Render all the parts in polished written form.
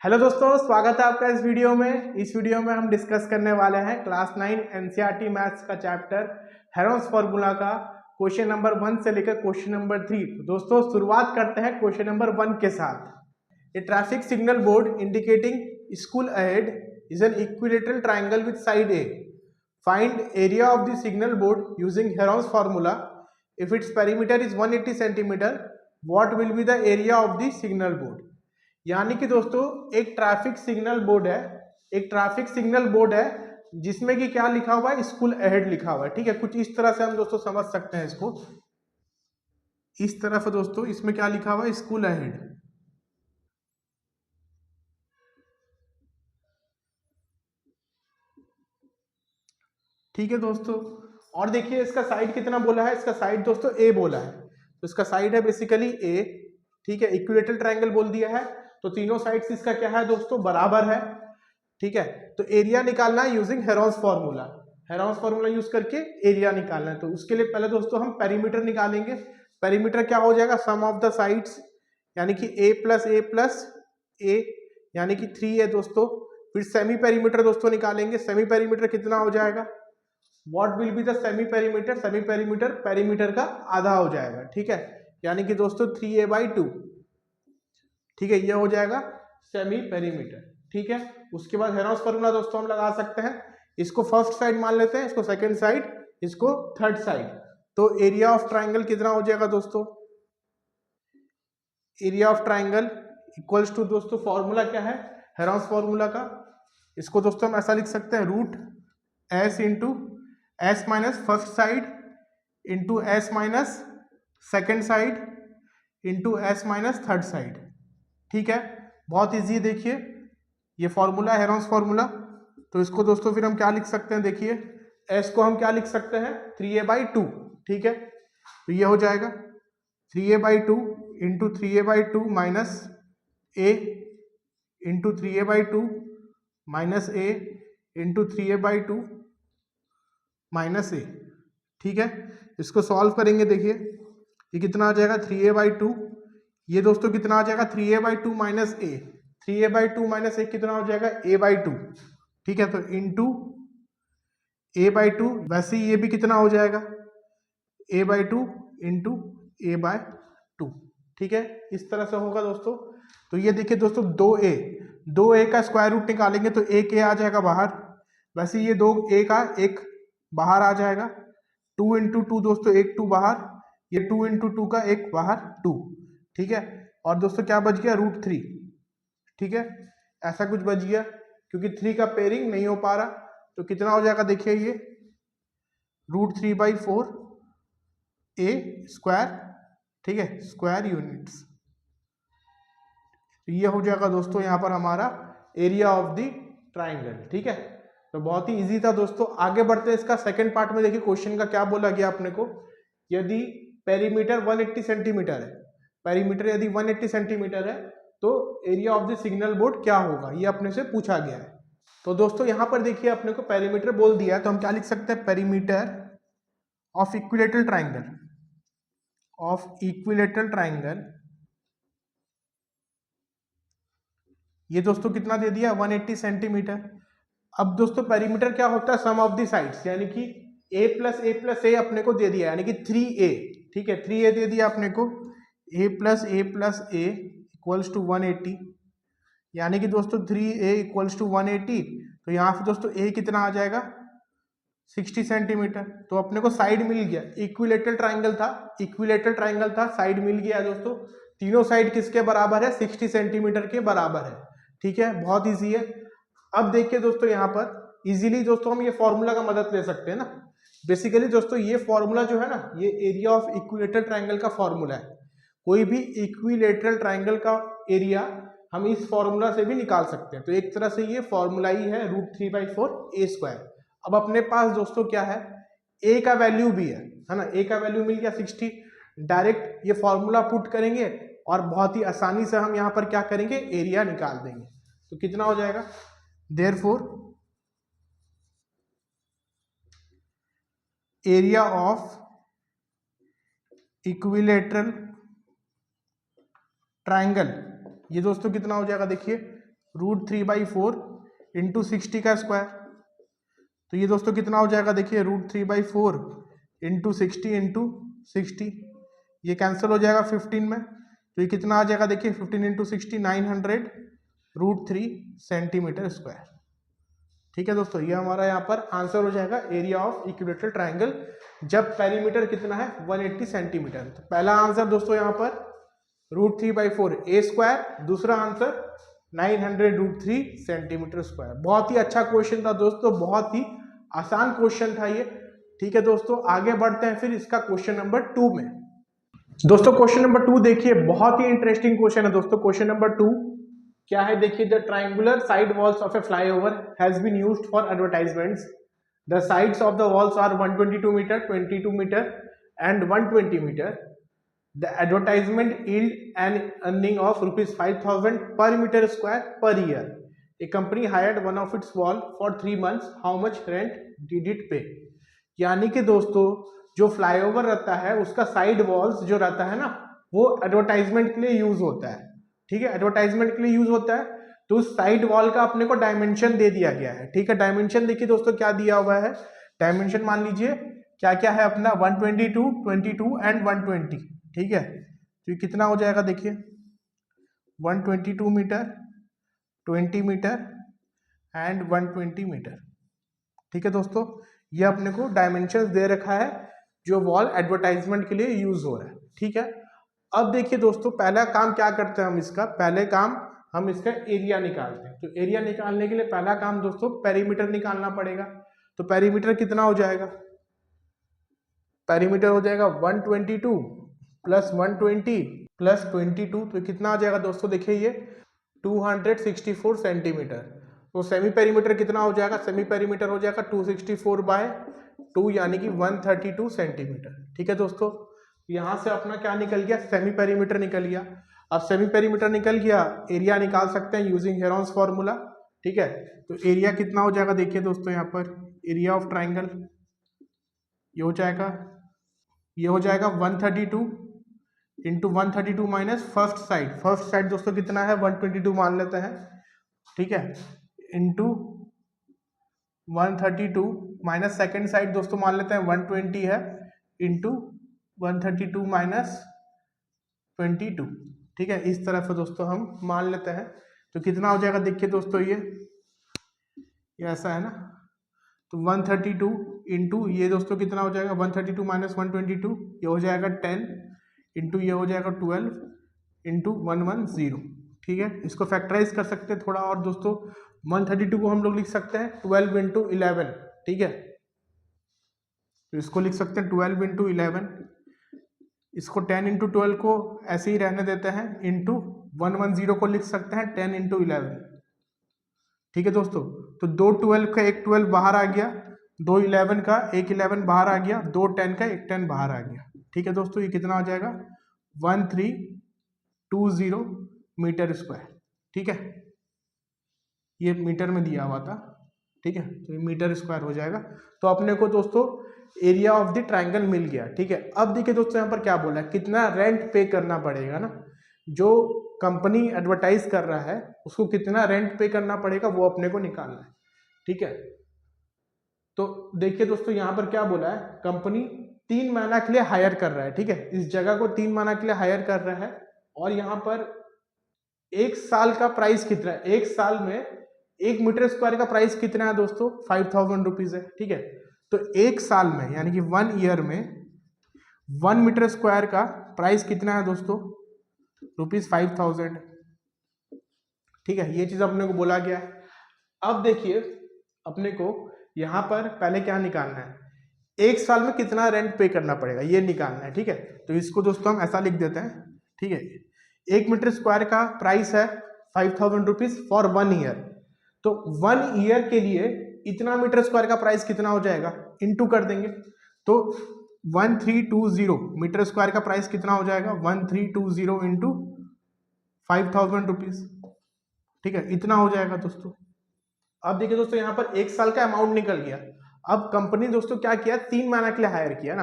Hello दोस्तों, स्वागत है आपका इस वीडियो में। इस वीडियो में हम डिस्कस करने वाले हैं क्लास 9 एनसीईआरटी मैथ्स का चैप्टर हेरोन्स फार्मूला का क्वेश्चन नंबर 1 से लेकर क्वेश्चन नंबर 3। तो दोस्तों शुरुआत करते हैं क्वेश्चन नंबर 1 के साथ। A traffic signal board indicating school ahead is an equilateral triangle with side a. Find area of the signal board using Heron's formula. If its perimeter is 180 centimetre, what will be the area of the signal board. यानी कि दोस्तों एक traffic signal board है, एक traffic signal board है जिसमें कि क्या लिखा हुआ है, स्कूल अहेड लिखा हुआ है। ठीक है, कुछ इस तरह से हम दोस्तों समझ सकते हैं इसको। इस तरफ दोस्तों इसमें क्या लिखा हुआ है, स्कूल अहेड। ठीक है दोस्तों, और देखिए इसका साइड कितना बोला है, इसका साइड दोस्तों ए बोला है, तो इसका साइड है बेसिकली ए। ठीक है, इक्विलेटरल ट्रायंगल बोल दिया है, तो तीनों साइड्स इसका क्या है दोस्तों, बराबर है। ठीक है, तो एरिया निकालना है using Heron's formula. Heron's formula use करके एरिया निकालना है, तो उसके लिए पहले दोस्तों हम पेरीमीटर निकालेंगे। पेरीमीटर क्या हो जाएगा, सम ऑफ द साइड्स, यानी कि a प्लस ए यानी कि 3 है दोस्तों। फिर सेमी पेरीमीटर दोस्तों निकालेंगे। सेमी पेरीमीटर कितना हो जाएगा, what will be the semi perimeter. Semi perimeter perimeter का आधा हो जाएगा। ठीक है, यानी कि दोस्तों 3a/2। ठीक है, ये हो जाएगा सेमी पेरीमीटर। ठीक है, उसके बाद हेरोन्स फार्मूला दोस्तों हम लगा सकते हैं। इसको फर्स्ट साइड मान लेते हैं, इसको सेकंड साइड, इसको थर्ड साइड। तो एरिया ऑफ ट्राइंगल कितना हो जाएगा दोस्तों, area of triangle equals to दोस्तों फॉर्मूला क्या है, हेरोन्स फार्मूला का। इसको दोस्तों हम ऐसा लिख सकते हैं, root S into S minus first side into S minus second side into S minus third side. ठीक है, बहुत इजी है। देखिए ये फॉर्मूला है हेरोन्स फार्मूला, तो इसको दोस्तों फिर हम क्या लिख सकते हैं, देखिए एस को हम क्या लिख सकते हैं, 3a/2। ठीक है, तो ये हो जाएगा 3a/2 इंटू 3a/2 माइनस ए इंटू 3a/2 माइनस ए इंटू 3a/2 माइनस ए। ठीक है, इसको सॉल्व करेंगे। देखिए ये कितना आ जाएगा, 3a/2। ये दोस्तों कितना आ जाएगा, 3a/2 माइनस ए। 3a/2 माइनस ए कितना हो जाएगा, a/2। ठीक है, तो इंटू a/2, वैसे ही ये भी कितना हो जाएगा, a/2 इंटू a/2। ठीक है, इस तरह से होगा दोस्तों। तो ये देखिए दोस्तों 2a का स्क्वायर रूट निकालेंगे तो एक a आ जाएगा बाहर, वैसे ये 2a का एक बाहर आ जाएगा। 2 इंटू 2 दोस्तों एक 2 बाहर, ये 2 इंटू 2 का एक बाहर 2। ठीक है, और दोस्तों क्या बच गया, √3। ठीक है, ऐसा कुछ बच गया, क्योंकि 3 का पेयरिंग नहीं हो पा रहा, तो कितना हो जाएगा, देखिए ये √3/4 a स्क्वायर। ठीक है, स्क्वायर यूनिट्स। तो ये हो जाएगा दोस्तों यहाँ पर हमारा एरिया ऑफ द ट्राइंगल। ठीक है, तो बहुत ही इजी था दोस्तों। आगे बढ़ते हैं इसका सेकंड पार्ट में। देखिए क्वेश्चन का क्या बोला गया अपने को, यदि पेरीमीटर 180 सेंटीमीटर है, पेरीमीटर यदि 180 सेंटीमीटर है तो area of the signal board क्या होगा, ये अपने से पूछा गया है। तो दोस्तों यहाँ पर देखिए अपने को पेरीमीटर बोल दिया है, तो हम क्या लिख सकते हैं, perimeter of equilateral triangle, of equilateral triangle. ये दोस्तों कितना दे दिया, 180 सेंटीमीटर। अब दोस्तों पेरीमीटर क्या होता है, सम ऑफ द साइड्स, यानी कि a प्लस ए अपने को दे दिया, यानी कि 3a। ठीक है, 3a दे दिया अपने को, a plus A equals to 180, यानी कि दोस्तों 3a इक्वल्स टू 180। तो यहाँ पे दोस्तों a कितना आ जाएगा, 60 सेंटीमीटर। तो अपने को साइड मिल गया, इक्विलेटरल ट्राइंगल था, इक्विलेटरल ट्राइंगल था, साइड मिल गया दोस्तों। तीनों साइड किसके बराबर है, 60 सेंटीमीटर के बराबर है। ठीक है, बहुत इजी है। अब देखिए दोस्तों यहाँ पर इजीली दोस्तों हम ये फॉर्मूला का मदद ले सकते हैं ना। बेसिकली दोस्तों ये फॉर्मूला जो है ना, ये एरिया ऑफ इक्विलेटरल ट्राइंगल का फॉर्मूला है। कोई भी इक्विलेटरल ट्राइंगल का एरिया हम इस फॉर्मूला से भी निकाल सकते हैं। तो एक तरह से ये फॉर्मूला ही है √3/4 a स्क्वायर। अब अपने पास दोस्तों क्या है, a का वैल्यू भी है ना, a का वैल्यू मिल गया 60। डायरेक्ट ये फॉर्मूला पुट करेंगे और बहुत ही आसानी से हम यहाँ पर क्या करेंगे, एरिया निकाल देंगे। तो कितना हो जाएगा, therefore area of equilateral triangle, ये दोस्तों कितना हो जाएगा, देखिए √3/4 इंटू 60 का स्क्वायर। तो ये दोस्तों कितना हो जाएगा, देखिए √3/4 इंटू 60 इंटू 60, ये कैंसिल हो जाएगा 15 में। तो ये कितना आ जाएगा, देखिए 15 इंटू 60 900 √3 सेंटीमीटर स्क्वायर। ठीक है दोस्तों, ये हमारा यहाँ पर आंसर हो जाएगा एरिया ऑफ इक्विलेटरल ट्राइंगल जब पेरीमीटर कितना है 180 सेंटीमीटर। तो पहला आंसर दोस्तों यहाँ पर √3/4 ए स्क्वायर, दूसरा आंसर 900 √3 सेंटीमीटर स्क्वायर। बहुत ही अच्छा क्वेश्चन था दोस्तों, बहुत ही आसान क्वेश्चन था ये। ठीक है दोस्तों, आगे बढ़ते हैं फिर इसका क्वेश्चन नंबर 2 में। दोस्तों क्वेश्चन नंबर 2 देखिए, बहुत ही इंटरेस्टिंग क्वेश्चन है दोस्तों। क्वेश्चन नंबर 2 क्या है, देखिए the triangular side walls of a flyover has been used for advertisements. The sides of the walls are 122 meter, 22 meter and 120 meter. The advertisement yield an earning of ₹5,000 per meter square per year. A company hired one of its wall for 3 months. How much rent did it pay? यानी कि दोस्तों जो flyover रहता है उसका side walls जो रहता है ना, वो एडवर्टाइजमेंट के लिए यूज होता है। ठीक है, एडवर्टाइजमेंट के लिए यूज होता है। तो उस साइड वॉल का अपने को डायमेंशन दे दिया गया है। ठीक है, डायमेंशन देखिए दोस्तों क्या दिया हुआ है। डायमेंशन मान लीजिए क्या क्या है अपना, 122, 22 एंड 120। ठीक है, तो ये कितना हो जाएगा, देखिए 122 मीटर, 20 मीटर एंड 120 मीटर। ठीक है दोस्तों, ये अपने को डायमेंशंस दे रखा है जो वॉल एडवर्टाइजमेंट के लिए यूज हो रहा है। ठीक है, अब देखिए दोस्तों पहला काम क्या करते हैं हम इसका, पहले काम हम इसका एरिया निकालते हैं। तो एरिया निकालने के लिए पहला काम दोस्तों पेरीमीटर निकालना पड़ेगा। तो पेरीमीटर कितना हो जाएगा, पेरीमीटर हो जाएगा 122 प्लस 120 प्लस 22, तो कितना आ जाएगा दोस्तों, देखिए ये 264 सेंटीमीटर। तो सेमी पेरीमीटर कितना हो जाएगा, सेमी पेरीमीटर हो जाएगा 264/2 यानी कि 132 सेंटीमीटर। ठीक है दोस्तों, यहाँ से अपना क्या निकल गया, सेमी पेरीमीटर निकल गया। अब सेमी पेरीमीटर निकल गया, एरिया निकाल सकते हैं यूजिंग हेरॉन्स फॉर्मूला। ठीक है, तो एरिया कितना हो जाएगा, देखिए दोस्तों यहाँ पर एरिया ऑफ ट्राइंगल ये हो जाएगा 132 into 132 minus first side. First side दोस्तों कितना है, 122 मान लेते हैं। ठीक है, इंटू 132 माइनस सेकेंड साइड दोस्तों मान लेते हैं 120 है, इंटू 132 माइनस 22। ठीक है, इस तरह से दोस्तों हम मान लेते हैं। तो कितना हो जाएगा, देखिए दोस्तों ये ऐसा है ना, तो 132 इंटू ये दोस्तों कितना हो जाएगा, 132 माइनस 122 ये हो जाएगा 10 इंटू ये हो जाएगा 12 इंटू 110। ठीक है, इसको फैक्टराइज कर सकते हैं थोड़ा और दोस्तों। 132 को हम लोग लिख सकते हैं 12 इंटू 11। ठीक है, तो इसको लिख सकते हैं 12 इंटू 11। इसको 10 इंटू 12 को ऐसे ही रहने देते हैं, इंटू 110 को लिख सकते हैं 10 इंटू 11। ठीक है दोस्तों, तो 2 12 का एक 12 बाहर आ गया, 2 11 का एक 11 बाहर आ गया, 2 10 का एक 10 बाहर आ गया। ठीक है दोस्तों, ये कितना हो जाएगा 1320 मीटर स्क्वायर। ठीक है, ये मीटर में दिया हुआ था। ठीक है, तो ये मीटर स्क्वायर हो जाएगा। तो अपने को दोस्तों एरिया ऑफ द ट्राइंगल मिल गया। ठीक है, अब देखिए दोस्तों यहाँ पर क्या बोला है, कितना रेंट पे करना पड़ेगा ना, जो कंपनी एडवर्टाइज कर रहा है उसको कितना रेंट पे करना पड़ेगा वो अपने को निकालना है। ठीक है, तो देखिए दोस्तों यहाँ पर क्या बोला है, कंपनी 3 महीना के लिए हायर कर रहा है। ठीक है, इस जगह को 3 महीना के लिए हायर कर रहा है, और यहाँ पर 1 साल का प्राइस कितना है, 1 साल में 1 मीटर स्क्वायर का प्राइस कितना है दोस्तों, 5000 रुपीज है। ठीक है, तो 1 साल में यानी कि 1 ईयर में 1 मीटर स्क्वायर का प्राइस कितना है दोस्तों, ₹5000। ठीक है, ये चीज अपने को बोला गया है। अब देखिए अपने को यहाँ पर पहले क्या निकालना है, 1 साल में कितना रेंट पे करना पड़ेगा ये निकालना है। ठीक है, तो इसको दोस्तों हम ऐसा लिख देते हैं। ठीक है, 1 मीटर स्क्वायर का प्राइस है 5000 रुपीज फॉर 1 ईयर। तो 1 ईयर के लिए इतना मीटर स्क्वायर का प्राइस कितना हो जाएगा, इंटू कर देंगे। तो 1320 मीटर स्क्वायर का प्राइस कितना हो जाएगा, 1320 इंटू 5000 रुपीज। ठीक है, इतना हो जाएगा दोस्तों। अब देखिए दोस्तों यहाँ पर 1 साल का अमाउंट निकल गया। अब कंपनी दोस्तों क्या किया, 3 महीना के लिए हायर किया ना,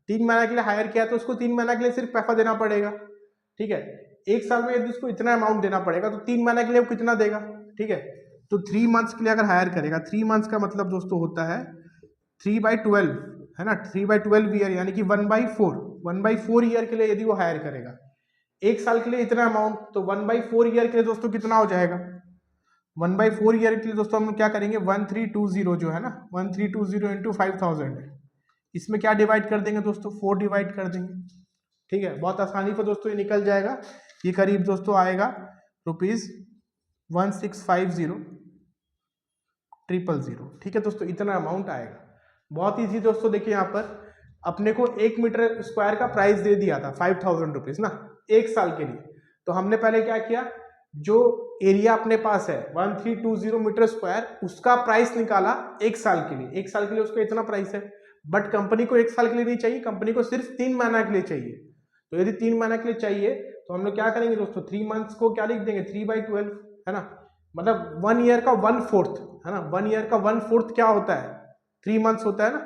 3 महीना के लिए हायर किया तो उसको 3 महीना के लिए सिर्फ पैसा देना पड़ेगा। ठीक है, 1 साल में यदि उसको इतना अमाउंट देना पड़ेगा तो 3 महीना के लिए वो कितना देगा। ठीक है। तो 3 मंथ्स के लिए अगर हायर करेगा, 3 मंथ्स का मतलब दोस्तों होता है 3/12, है ना, 3/12 ईयर, यानी कि 1/4 ईयर के लिए यदि वो हायर करेगा, 1 साल के लिए इतना अमाउंट, तो 1/4 ईयर के लिए दोस्तों कितना हो जाएगा, 1/4 ईयर के लिए दोस्तों हम क्या करेंगे, 1320 जो है ना, 1320 इंटू 5000 है, इसमें क्या डिवाइड कर देंगे दोस्तों, 4 डिवाइड कर देंगे, ठीक है। बहुत आसानी से दोस्तों ये निकल जाएगा, ये करीब दोस्तों आएगा ₹1650,000, ठीक है दोस्तों, इतना अमाउंट आएगा। बहुत ईजी दोस्तों, देखिए यहाँ पर अपने को 1 मीटर स्क्वायर का प्राइस दे दिया था ₹5000 ना, 1 साल के लिए। तो हमने पहले क्या किया, जो एरिया अपने पास है 1320 मीटर स्क्वायर, उसका प्राइस निकाला 1 साल के लिए। 1 साल के लिए उसका इतना प्राइस है, बट कंपनी को 1 साल के लिए नहीं चाहिए, कंपनी को सिर्फ 3 महीना के लिए चाहिए। तो यदि 3 महीना के लिए चाहिए तो हम लोग क्या करेंगे दोस्तों, 3 मंथ्स को क्या लिख देंगे, 3/12, है ना, मतलब 1 ईयर का 1/4, है ना, 1 ईयर का 1/4 क्या होता है, 3 मंथ्स होता है ना।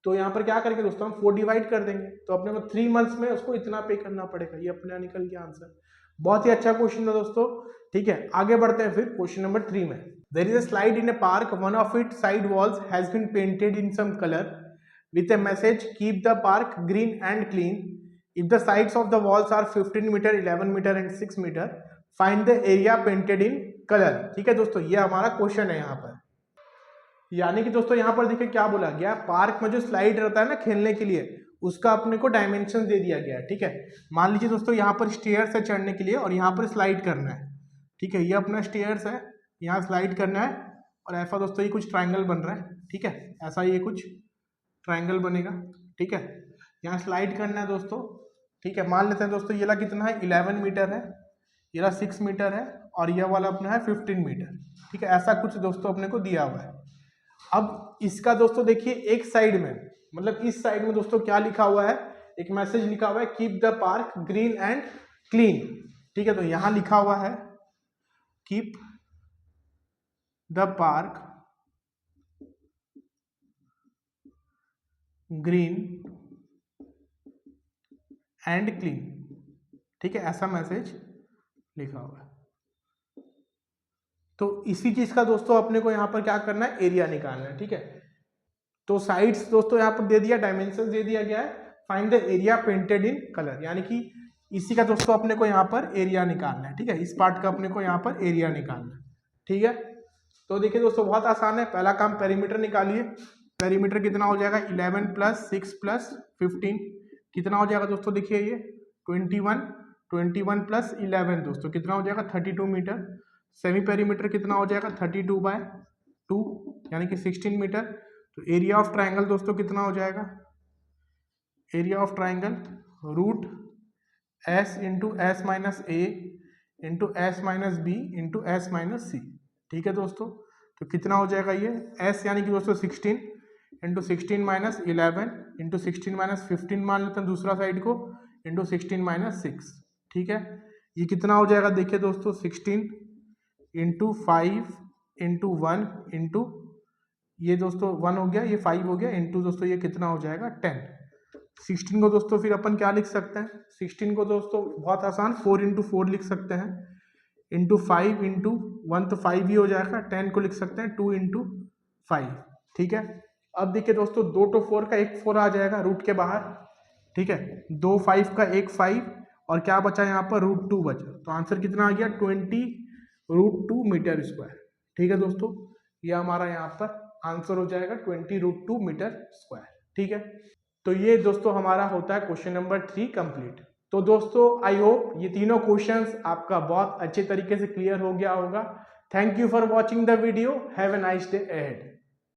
तो यहाँ पर क्या करेंगे दोस्तों, हम 4 डिवाइड कर देंगे, तो अपने को 3 मंथ्स में उसको इतना पे करना पड़ेगा। ये अपने निकल गया आंसर। बहुत ही अच्छा क्वेश्चन है दोस्तों, ठीक है। आगे बढ़ते हैं फिर क्वेश्चन नंबर 3 में। There is a slide in a park, one of it side walls has been painted in some colour with a message, keep the park green and clean. If the sides of the walls are 15 meter, 11 meter and 6 meter, find the area painted in color। ठीक है दोस्तों, ये हमारा question है यहाँ पर। यानी कि दोस्तों यहाँ पर देखिए क्या बोला गया, पार्क में जो स्लाइड रहता है ना खेलने के लिए, उसका अपने को डायमेंशन दे दिया गया है, ठीक है। मान लीजिए दोस्तों यहाँ पर स्टेयर्स है चढ़ने के लिए और यहाँ पर स्लाइड करना है, ठीक है। ये अपना स्टेयर्स है, यहाँ स्लाइड करना है और ऐसा दोस्तों ये कुछ ट्राइंगल बन रहा है, ठीक है, ऐसा ये कुछ ट्राइंगल बनेगा, ठीक है। यहाँ स्लाइड करना है दोस्तों, ठीक है। मान लेते हैं दोस्तों ये वाला कितना है, 11 मीटर है, ये वाला 6 मीटर है और यह वाला अपना है 15 मीटर, ठीक है। ऐसा कुछ दोस्तों अपने को दिया हुआ है। अब इसका दोस्तों देखिए एक साइड में, मतलब इस साइड में दोस्तों क्या लिखा हुआ है, एक मैसेज लिखा हुआ है, keep the park green and clean, ठीक है। तो यहाँ लिखा हुआ है keep the park green and clean, ठीक है, ऐसा मैसेज लिखा हुआ है। तो इसी चीज का दोस्तों अपने को यहाँ पर क्या करना है, एरिया निकालना है, ठीक है। तो साइड्स दोस्तों यहाँ पर दे दिया, डायमेंशन दे दिया गया है, find the area painted in colour, यानी कि इसी का दोस्तों अपने को यहाँ पर एरिया निकालना है, ठीक है। इस पार्ट का अपने को यहाँ पर एरिया निकालना है, ठीक है। तो देखिए दोस्तों बहुत आसान है, पहला काम पेरीमीटर निकालिए। पेरीमीटर कितना हो जाएगा, 11 + 6 + 15 कितना हो जाएगा दोस्तों, देखिए ये 21 + 11 दोस्तों कितना हो जाएगा, 32 मीटर। सेमी पेरीमीटर कितना हो जाएगा, 32/2 यानी कि 16 मीटर। तो एरिया ऑफ ट्राइंगल दोस्तों कितना हो जाएगा, area of triangle √S × S - A × S - B × S - C, ठीक है दोस्तों। तो कितना हो जाएगा ये, S यानी कि दोस्तों 16 × 16 - 11 × 16 - 15 मान लेते हैं दूसरा साइड को, × 16 - 6, ठीक है। ये कितना हो जाएगा, देखिए दोस्तों 16 × 5 × 1 × ये दोस्तों 1 हो गया, ये 5 हो गया, इंटू दोस्तों ये कितना हो जाएगा 10। 16 को दोस्तों फिर अपन क्या लिख सकते हैं, 16 को दोस्तों बहुत आसान 4 × 4 लिख सकते हैं, इंटू 5 × 1 तो 5 ही हो जाएगा, 10 को लिख सकते हैं 2 × 5, ठीक है। अब देखिए दोस्तों 2 तो 4 का एक 4 आ जाएगा रूट के बाहर, ठीक है, 2 5 का एक 5 और क्या बचा यहाँ पर √2 बचा। तो आंसर कितना आ गया, 20 √2 मीटर स्क्वायर, ठीक है दोस्तों। ये हमारा यहाँ पर आंसर हो जाएगा 20 √2 मीटर स्क्वायर, ठीक है। तो ये दोस्तों हमारा होता है क्वेश्चन नंबर 3 कंप्लीट। तो दोस्तों आई होप ये तीनों क्वेश्चंस आपका बहुत अच्छे तरीके से क्लियर हो गया होगा। Thank you for watching the video, have a nice day ahead.